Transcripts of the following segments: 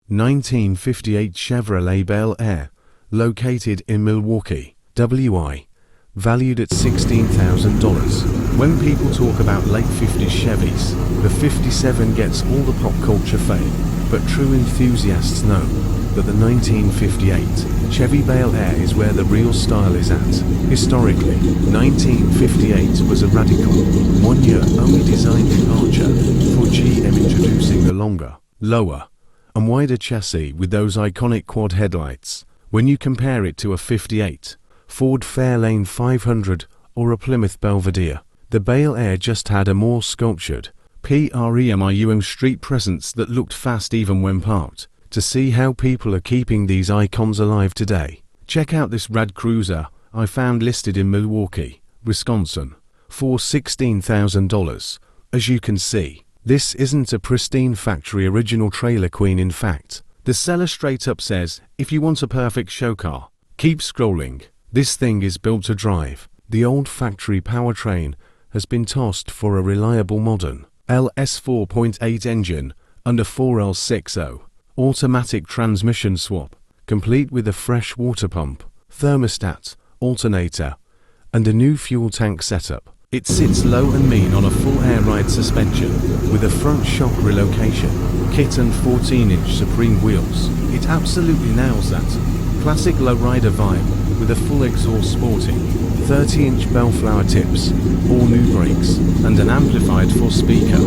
1958 Chevrolet Bel Air, located in Milwaukee, WI, valued at $16,000. When people talk about late 50s Chevys, the 57 gets all the pop culture fame, but true enthusiasts know that the 1958 Chevy Bel Air is where the real style is at. Historically, 1958 was a radical, one-year only design departure for GM, introducing the longer, lower, and wider chassis with those iconic quad headlights. When you compare it to a 58 Ford Fairlane 500 or a Plymouth Belvedere, the Bel Air just had a more sculptured, premium street presence that looked fast even when parked. To see how people are keeping these icons alive today, check out this rad cruiser I found listed in Milwaukee, Wisconsin, for $16,000. As you can see, this isn't a pristine factory original trailer queen. In fact, the seller straight up says, if you want a perfect show car, keep scrolling. This thing is built to drive. The old factory powertrain has been tossed for a reliable modern LS 4.8 engine and a 4L60 automatic transmission swap, complete with a fresh water pump, thermostat, alternator, and a new fuel tank setup. It sits low and mean on a full air ride suspension with a front shock relocation kit and 14-inch Supreme wheels. It absolutely nails that classic lowrider vibe with a full exhaust sporting 30-inch bellflower tips, all new brakes, and an amplified 4-speaker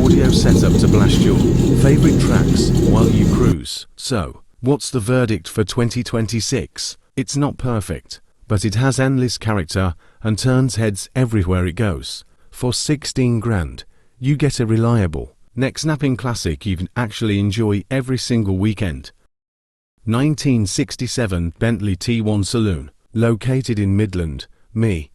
audio setup to blast your favorite tracks while you cruise. So, what's the verdict for 2026? It's not perfect, but it has endless character and turns heads everywhere it goes. For 16 grand, you get a reliable, neck-snapping classic you can actually enjoy every single weekend. 1967 Bentley T1 Saloon, located in Midland, ME,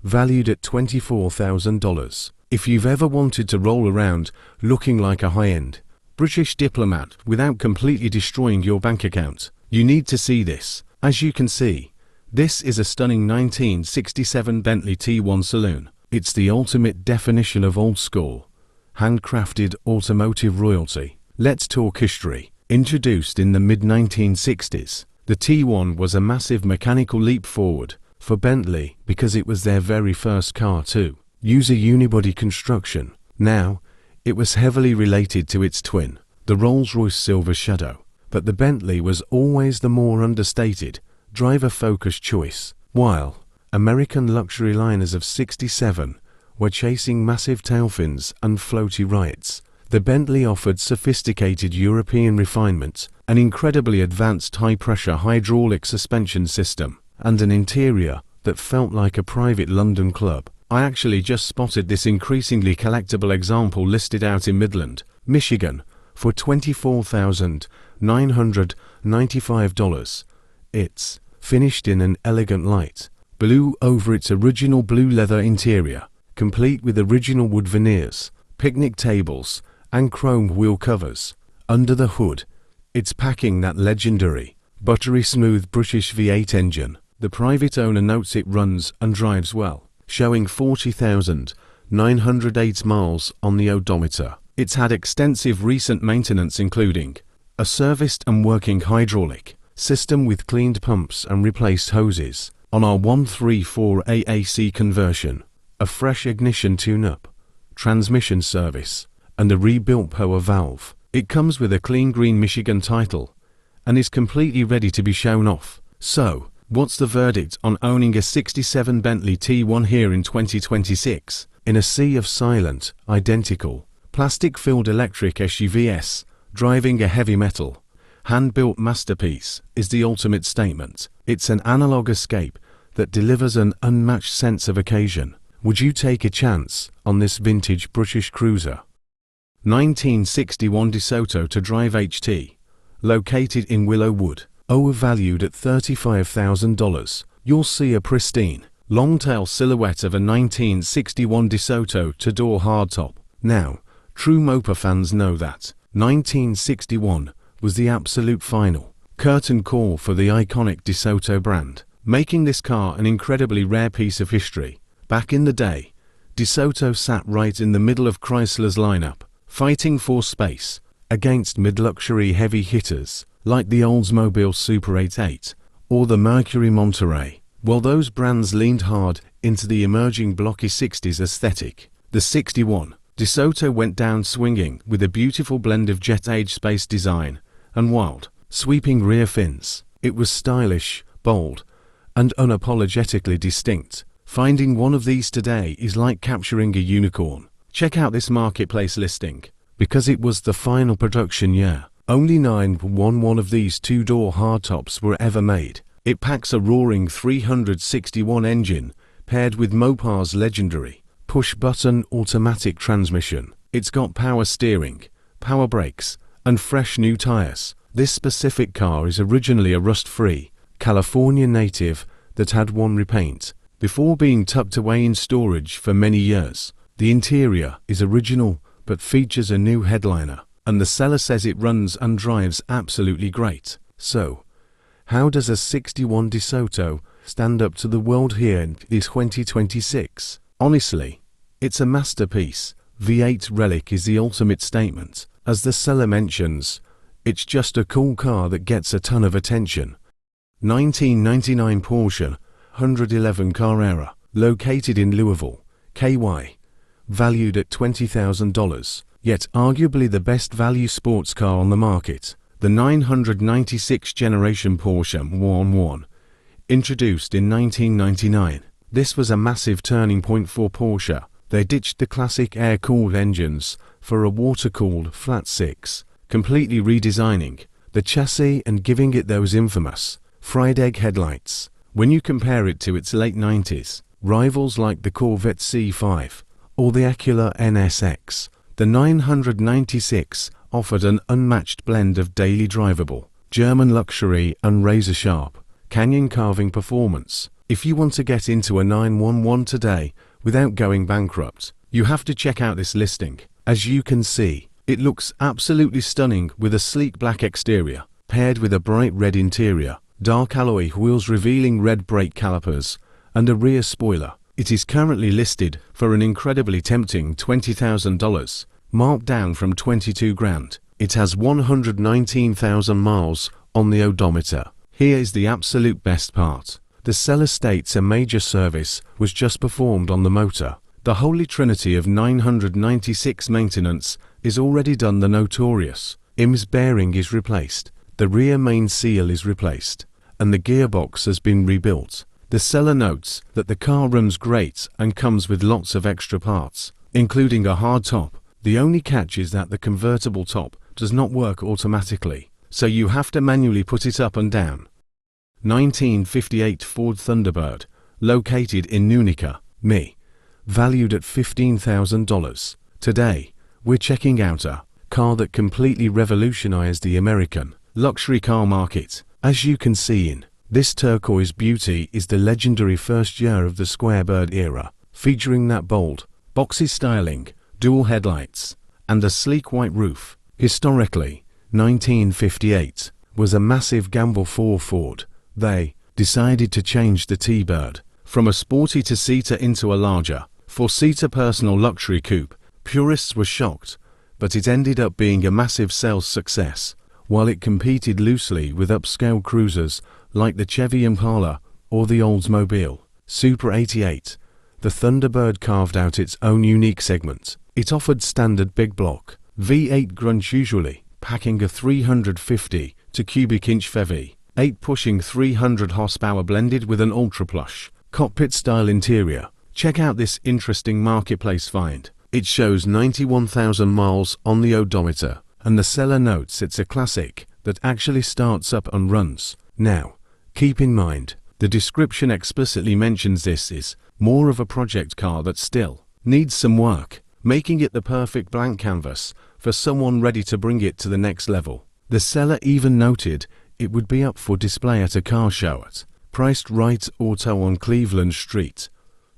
valued at $24,000. If you've ever wanted to roll around looking like a high-end British diplomat without completely destroying your bank account, you need to see this. As you can see, this is a stunning 1967 Bentley T1 Saloon. It's the ultimate definition of old school, handcrafted automotive royalty. Let's talk history. Introduced in the mid-1960s, the T1 was a massive mechanical leap forward for Bentley because it was their very first car to use a unibody construction. Now, it was heavily related to its twin, the Rolls-Royce Silver Shadow, but the Bentley was always the more understated, driver-focused choice. While American luxury liners of '67 were chasing massive tail fins and floaty rides, the Bentley offered sophisticated European refinement, an incredibly advanced high-pressure hydraulic suspension system, and an interior that felt like a private London club. I actually just spotted this increasingly collectible example listed out in Midland, Michigan, for $24,995. It's finished in an elegant light blue over its original blue leather interior, complete with original wood veneers, picnic tables, and chrome wheel covers. Under the hood, it's packing that legendary, buttery smooth British V8 engine. The private owner notes it runs and drives well, showing 40,908 miles on the odometer. It's had extensive recent maintenance, including a serviced and working hydraulic system with cleaned pumps and replaced hoses on our 134 AAC conversion, a fresh ignition tune-up, transmission service, and a rebuilt power valve. It comes with a clean green Michigan title and is completely ready to be shown off. So, what's the verdict on owning a '67 Bentley T1 here in 2026? In a sea of silent, identical, plastic-filled electric SUVs, driving a heavy metal, hand-built masterpiece is the ultimate statement. It's an analog escape that delivers an unmatched sense of occasion. Would you take a chance on this vintage British cruiser? 1961 DeSoto to drive HT, located in Willowwood, overvalued at $35,000. You'll see a pristine, long-tail silhouette of a 1961 DeSoto two-door hardtop. Now, true moper fans know that 1961 was the absolute final curtain call for the iconic DeSoto brand, making this car an incredibly rare piece of history. Back in the day, DeSoto sat right in the middle of Chrysler's lineup, fighting for space against mid-luxury heavy hitters like the Oldsmobile Super 88 or the Mercury Monterey. While those brands leaned hard into the emerging blocky 60s aesthetic, the 61 DeSoto went down swinging with a beautiful blend of jet-age space design and wild, sweeping rear fins. It was stylish, bold, and unapologetically distinct. Finding one of these today is like capturing a unicorn. Check out this marketplace listing. Because it was the final production year, only 911 of these two-door hardtops were ever made. It packs a roaring 361 engine paired with Mopar's legendary push-button automatic transmission. It's got power steering, power brakes, and fresh new tires. This specific car is originally a rust-free California native that had one repaint before being tucked away in storage for many years. The interior is original but features a new headliner, and the seller says it runs and drives absolutely great. So, how does a 61 DeSoto stand up to the world here in 2026? Honestly, it's a masterpiece. V8 relic is the ultimate statement. As the seller mentions, it's just a cool car that gets a ton of attention. 1999 Porsche 111 Carrera, located in Louisville, KY, valued at $20,000, yet arguably the best value sports car on the market. The 996 generation Porsche 911, introduced in 1999. This was a massive turning point for Porsche. They ditched the classic air-cooled engines for a water-cooled flat six, completely redesigning the chassis and giving it those infamous fried egg headlights. When you compare it to its late 90s rivals like the Corvette C5 or the Acura NSX, the 996 offered an unmatched blend of daily drivable German luxury and razor-sharp canyon carving performance. If you want to get into a 911 today without going bankrupt, you have to check out this listing. As you can see, it looks absolutely stunning with a sleek black exterior paired with a bright red interior, dark alloy wheels revealing red brake calipers, and a rear spoiler. It is currently listed for an incredibly tempting $20,000, marked down from $22,000. It has 119,000 miles on the odometer. Here is the absolute best part. The seller states a major service was just performed on the motor. The holy trinity of 996 maintenance is already done. The notorious IMS bearing is replaced, the rear main seal is replaced, and the gearbox has been rebuilt. The seller notes that the car runs great and comes with lots of extra parts, including a hard top. The only catch is that the convertible top does not work automatically, so you have to manually put it up and down. 1958 Ford Thunderbird, located in Nunica, MI, valued at $15,000. Today, we're checking out a car that completely revolutionized the American luxury car market. As you can see in this turquoise beauty is the legendary first year of the Squarebird era, featuring that bold, boxy styling, dual headlights, and a sleek white roof. Historically, 1958 was a massive gamble for Ford. They decided to change the T-Bird from a sporty two-seater into a larger, four-seater personal luxury coupe. Purists were shocked, but it ended up being a massive sales success, while it competed loosely with upscale cruisers like the Chevy Impala or the Oldsmobile Super 88. The Thunderbird carved out its own unique segment. It offered standard big block V8 grunge, usually packing a 350 cubic inch V8 pushing 300 horsepower blended with an ultra-plush cockpit-style interior. Check out this interesting marketplace find. It shows 91,000 miles on the odometer, and the seller notes it's a classic that actually starts up and runs. Now, keep in mind, the description explicitly mentions this is more of a project car that still needs some work, making it the perfect blank canvas for someone ready to bring it to the next level. The seller even noted it would be up for display at a car show at Priced Right Auto on Cleveland Street,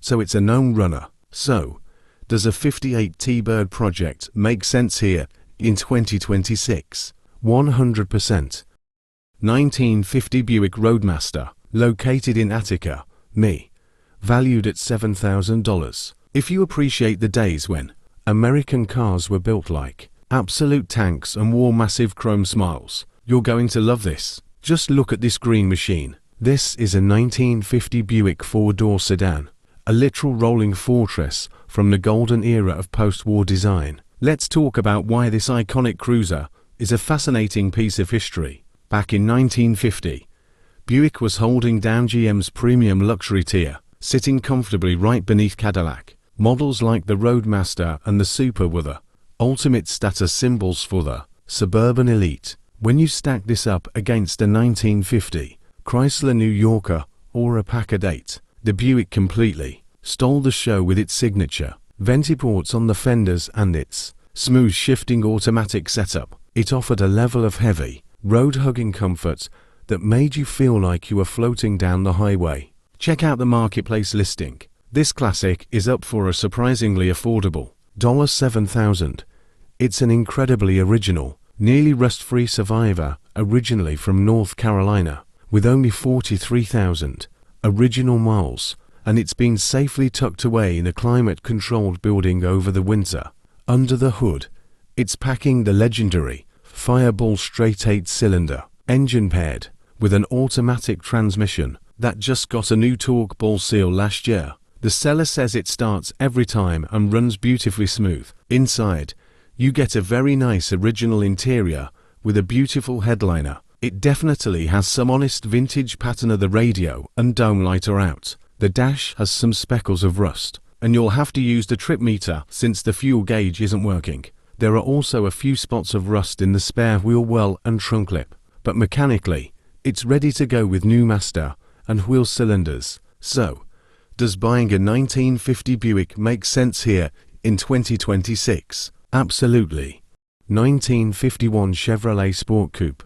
so it's a known runner. So, does a 58 T-Bird project make sense here in 2026? 100%. 1950 Buick Roadmaster, located in Attica, MI, valued at $7,000. If you appreciate the days when American cars were built like Absolute tanks and wore massive chrome smiles. You're going to love this. Just look at this green machine. This is a 1950 Buick 4-door sedan. A literal rolling fortress from the golden era of post-war design. Let's talk about why this iconic cruiser is a fascinating piece of history. Back in 1950, Buick was holding down GM's premium luxury tier, sitting comfortably right beneath Cadillac. Models like the Roadmaster and the Super were the ultimate status symbols for the suburban elite. When you stack this up against a 1950 Chrysler New Yorker or a Packard 8, the Buick completely stole the show with its signature venti ports on the fenders and its smooth shifting automatic setup. It offered a level of heavy, road-hugging comfort that made you feel like you were floating down the highway. Check out the marketplace listing. This classic is up for a surprisingly affordable $7,000. It's an incredibly original, nearly rust-free survivor, originally from North Carolina, with only 43,000 original miles, and it's been safely tucked away in a climate-controlled building over the winter. Under the hood, it's packing the legendary Fireball straight 8-cylinder engine paired with an automatic transmission that just got a new torque ball seal last year. The seller says it starts every time and runs beautifully smooth. Inside, you get a very nice original interior with a beautiful headliner. It definitely has some honest vintage pattern of the radio and dome light are out. The dash has some speckles of rust, and you'll have to use the trip meter since the fuel gauge isn't working. There are also a few spots of rust in the spare wheel well and trunk lip, but mechanically, it's ready to go with new master and wheel cylinders. So, does buying a 1950 Buick make sense here in 2026? Absolutely. 1951 Chevrolet Sport Coupe,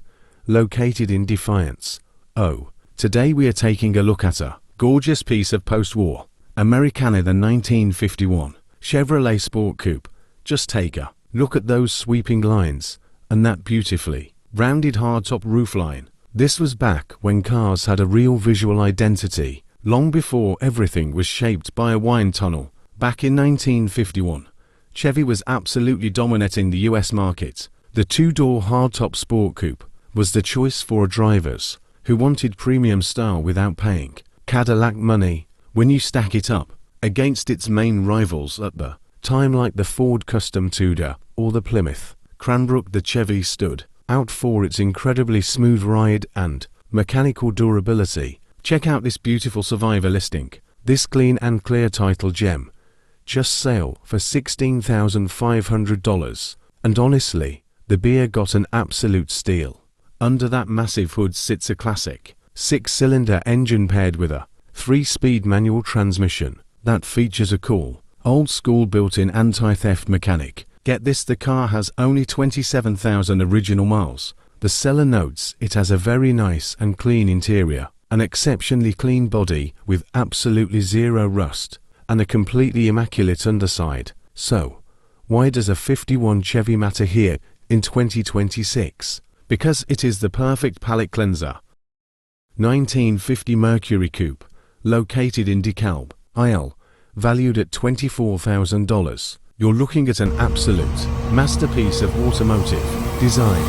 located in Defiance. Oh, today we are taking a look at a gorgeous piece of post-war Americana, the 1951 Chevrolet Sport Coupe. Just take a look at those sweeping lines and that beautifully rounded hardtop roofline. This was back when cars had a real visual identity, long before everything was shaped by a wind tunnel. Back in 1951, Chevy was absolutely dominating the US market. The two-door hardtop Sport Coupe was the choice for drivers who wanted premium style without paying Cadillac money. When you stack it up against its main rivals at the time like the Ford Custom Tudor or the Plymouth Cranbrook, the Chevy stood out for its incredibly smooth ride and mechanical durability. Check out this beautiful survivor listing. This clean and clear title gem just sale for $16,500, and honestly, the beer got an absolute steal. Under that massive hood sits a classic 6-cylinder engine paired with a 3-speed manual transmission that features a cool, old-school built-in anti-theft mechanic. Get this, the car has only 27,000 original miles. The seller notes it has a very nice and clean interior, an exceptionally clean body with absolutely zero rust, and a completely immaculate underside. So, why does a 51 Chevy matter here in 2026? Because it is the perfect palate cleanser. 1950 Mercury Coupe, located in DeKalb, IL, valued at $24,000. You're looking at an absolute masterpiece of automotive design.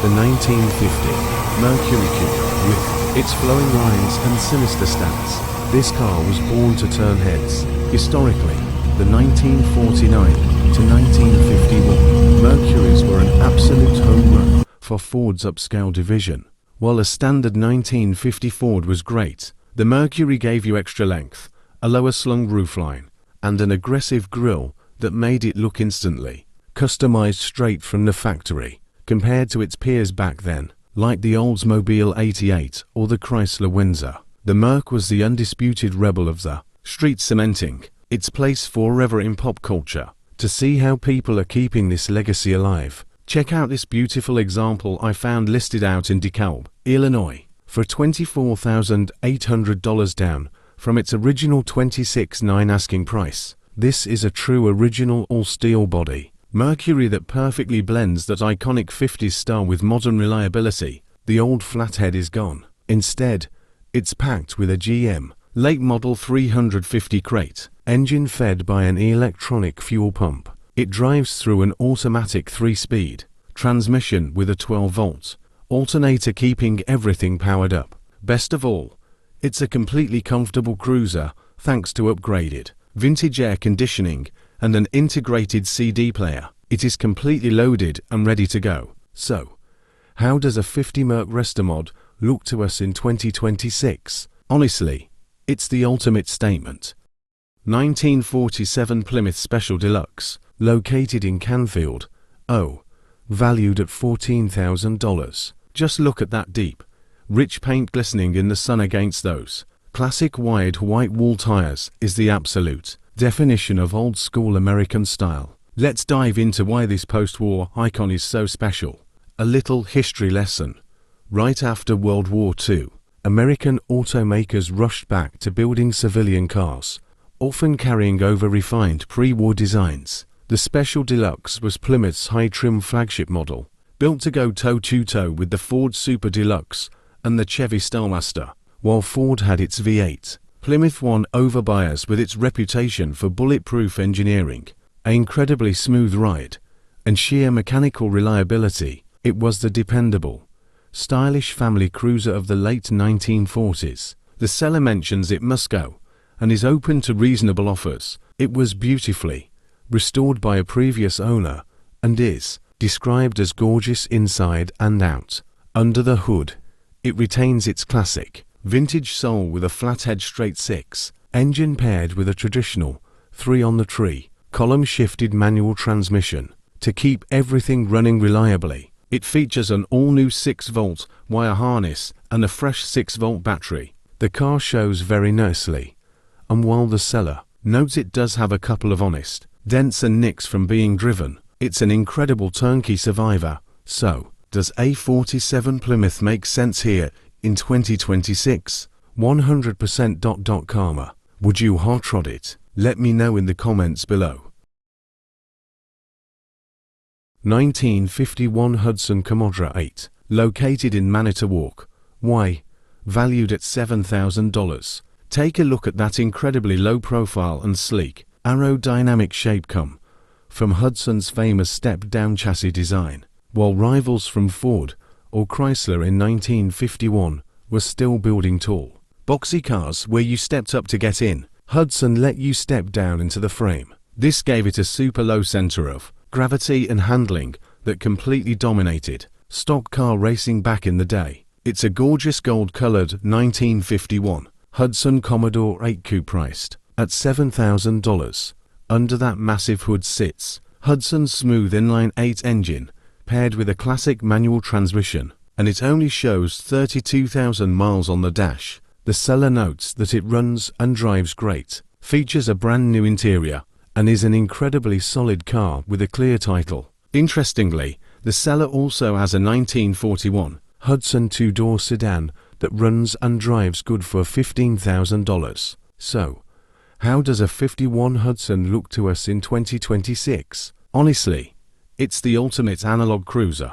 The 1950 Mercury Coupe, with its flowing lines and sinister stance. This car was born to turn heads. Historically, the 1949 to 1951 Mercurys were an absolute home run for Ford's upscale division. While a standard 1950 Ford was great, the Mercury gave you extra length, a lower slung roofline, and an aggressive grille that made it look instantly customized straight from the factory. Compared to its peers back then, like the Oldsmobile 88 or the Chrysler Windsor, the Merc was the undisputed rebel of the street, cementing its place forever in pop culture. To see how people are keeping this legacy alive, check out this beautiful example I found listed out in DeKalb, Illinois, for $24,800 down from its original $26,900 asking price. This is a true original all-steel body Mercury that perfectly blends that iconic 50s style with modern reliability. The old flathead is gone. Instead, it's packed with a GM late model 350 crate, engine fed by an electronic fuel pump. It drives through an automatic 3-speed transmission with a 12-volt alternator keeping everything powered up. Best of all, it's a completely comfortable cruiser thanks to upgraded vintage air conditioning and an integrated CD player. It is completely loaded and ready to go. So, how does a 50 Merc Restomod look to us in 2026? Honestly, it's the ultimate statement. 1947 Plymouth Special Deluxe, located in Canfield, valued at $14,000. Just look at that deep, rich paint glistening in the sun against those classic wide white wall tires is the absolute definition of old-school American style. Let's dive into why this post-war icon is so special. A little history lesson. Right after World War II, American automakers rushed back to building civilian cars, often carrying over refined pre-war designs. The Special Deluxe was Plymouth's high-trim flagship model, built to go toe-to-toe with the Ford Super Deluxe and the Chevy Starmaster. While Ford had its V8, Plymouth won over buyers with its reputation for bulletproof engineering, an incredibly smooth ride, and sheer mechanical reliability. It was the dependable, stylish family cruiser of the late 1940s. The seller mentions it must go and is open to reasonable offers. It was beautifully restored by a previous owner and is described as gorgeous inside and out. Under the hood, it retains its classic vintage soul with a flathead straight 6 engine paired with a traditional 3-on-the-tree column-shifted manual transmission to keep everything running reliably. It features an all-new 6-volt wire harness and a fresh 6-volt battery. The car shows very nicely, and while the seller notes it does have a couple of honest dents and nicks from being driven, it's an incredible turnkey survivor. So, does a 47 Plymouth make sense here in 2026? 100% karma. Would you hot rod it? Let me know in the comments below. 1951 Hudson Commodore 8, located in Manitowoc, Why? Valued at $7,000. Take a look at that incredibly low profile and sleek, aerodynamic shape come from Hudson's famous step-down chassis design. While rivals from Ford or Chrysler in 1951 were still building tall, boxy cars where you stepped up to get in, Hudson let you step down into the frame. This gave it a super low center of gravity and handling that completely dominated stock car racing back in the day. It's a gorgeous gold-colored 1951 Hudson Commodore 8 Coupe priced at $7,000. Under that massive hood sits Hudson's smooth inline 8 engine paired with a classic manual transmission, and it only shows 32,000 miles on the dash. The seller notes that it runs and drives great, features a brand new interior, and is an incredibly solid car with a clear title. Interestingly, the seller also has a 1941 Hudson 2-door sedan that runs and drives good for $15,000. So, how does a 51 Hudson look to us in 2026? Honestly, it's the ultimate analog cruiser.